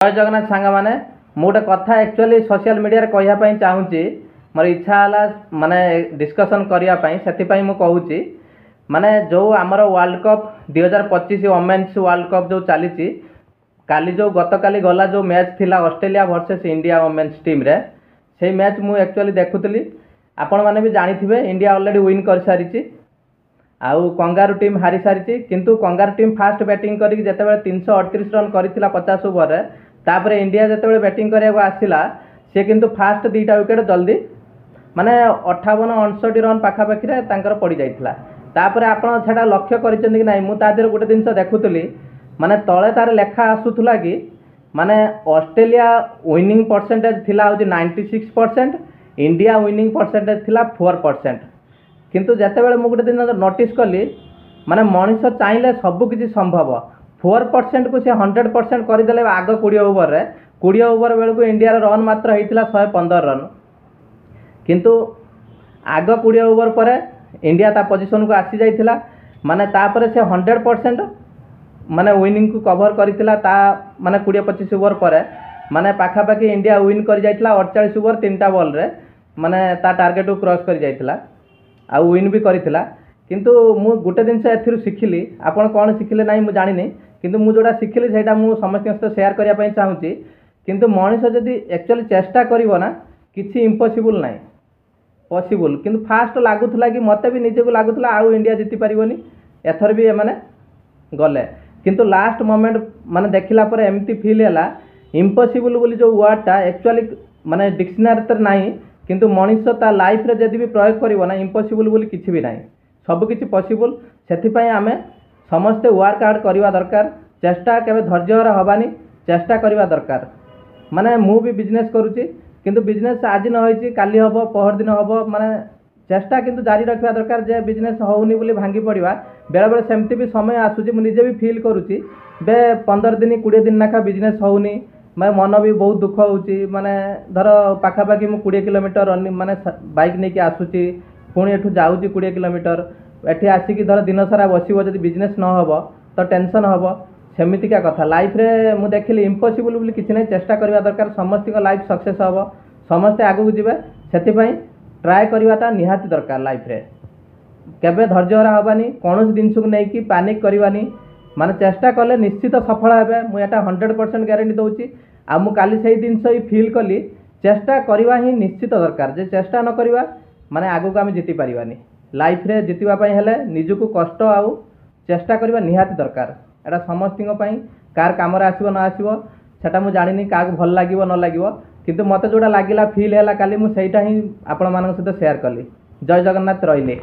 जय जगन्नाथ सांग मैंने गोटे कथा एक्चुअली सोशल मीडिया कहवाई चाहूँगी मोर इच्छा है माने डिस्कसन करने से कहूँ माने जो आमर world cup 2025 women's world cup जो चली काली जो गतकाली गला जो मैच थिला Australia versus India women's team रे से मैच मु एक्चुअली देखुली आपण मैंने भी जानी इंडिया ऑलरेडी विन कर सारी आउ कंगारू टीम हारी सारी किंतु कंगारू टीम फास्ट बैटिंग करके जितेबाला 338 रन करथिला 50 ओवर रे तापर इंडिया जितेबाला बैटिंग करने आसला सी किंतु फास्ट दुईटा विकेट जल्दी माने 58-59 रन पाखापाखि पड़ जाइथिला तापर आपण छेड़ा लक्ष्य करिसेंति कि नाही मु ता देर गोटे जिनस देखुली माने तले तार लेखा आसुथुला कि माने ऑस्ट्रेलिया विनिंग परसेंटेज थिला होची 96%, इंडिया विनिंग परसेंटेज थिला 4%। किंतु जितेबाला मु गोटे दिन नोटिस कली माने मनीष चाहिए सबकि संभव 4% को सी 100% करदे आग 20 ओवर रे 20 ओवर बेलू इंडिया रन मात्र होता 115 रन किंतु आग 20 ओवर पर इंडिया ता पोजिशन को आसी जाइथिला माने तापर से 100% माने विनिंग को कवर करथिला ता माने 20-25 ओवर पर माने पाखापाखि इंडिया विन कर जाइथिला 48 ओवर 3टा बॉल रे माने ता टार्गेट को क्रॉस कर जाइथिला आ विन भी करथिला किंतु मु गोटे दिन से एथिरु सिखिली आपण कोन सिखिले नाही मु जानिनी किंतु मु जोडा सिखिली सेटा मु समस्त सहित शेयर करिया पई चाहूची किंतु मनीष जदि एक्चुअली चेष्टा करिवो ना किछि इम्पॉसिबल नाही पॉसिबल किंतु फास्ट लागुथला कि मते भी निजे को लागुथला आउ इंडिया जीति परिवोनी एथर भी माने गले किंतु लास्ट मोमेंट माने देखिला पर एमती फील हैला इम्पॉसिबल बोली जो वर्डटा एक्चुअली माने डिक्शनरी तर नाही किंतु मनीष ता लाइफ रे जदि भी प्रयोग करिवो ना इम्पॉसिबल बोली किछि भी नाही सब किछि पॉसिबल सेथिपई आमे समस्ते वर्क हार्ड करवा दरकार चेष्टा केबे धैर्य हबानी चेष्टा करवा दरकार माने मु भी बिजनेस करूची किंतु बिजनेस आज न होईची काली हबो पहर दिन हबो माने चेष्टा किंतु जारी रखवा दरकार जे बिजनेस होउनी बोली भांगी पड़वा बेले बेले सेमती भी समय आसुची मु निजे भी फील करूची बे 15 दिन 20 दिन नाखा बिजनेस होउनी मैं मन भी बहुत दुख होउची माने धर पाखापाखि मु 20 किलोमीटर रनिंग माने बाइक नहीं आसुची पुणी एठू जाऊँगी 20 किलोमीटर एठी आसिकी धर दिन सारा बसब जब बिजनेस न हो तो टेंशन हम सेमितिका कथा लाइफ रे मु देखिली इम्पॉसिबल बोली किछि नहीं चेष्टा करवा दरकार समस्त लाइफ सक्सेस हम समस्ते आगू जीवे से ट्राए करवाटा निहाती दरकार लाइफ रे केबे धैर्य हबानी कौन जिनस को लेकिन पानिक करवानी माने चेष्टा कले निश्चित सफल हेबे मु एटा 100% ग्यारंटी दउची आ मु काली सही जिनस ही फील कली चेष्टा करवा ही निश्चित दरकार जे चेष्टा न करवा माने आगू को आम जीति पारिबानी लाइफ रे जितिबा पई हेले निजुको कष्ट आउ चेष्टा करवा निहाती दरकार एटा समस्तिंग पई कार काम रे आसीबो न आसीबो सेटा मु जानिनी का भल लागिबो न लागिबो किंतु मते जोडा लागिला फील हैला काली मु सेटा ही आपण मानक सहित शेयर कली। जय जगन्नाथ रहिले।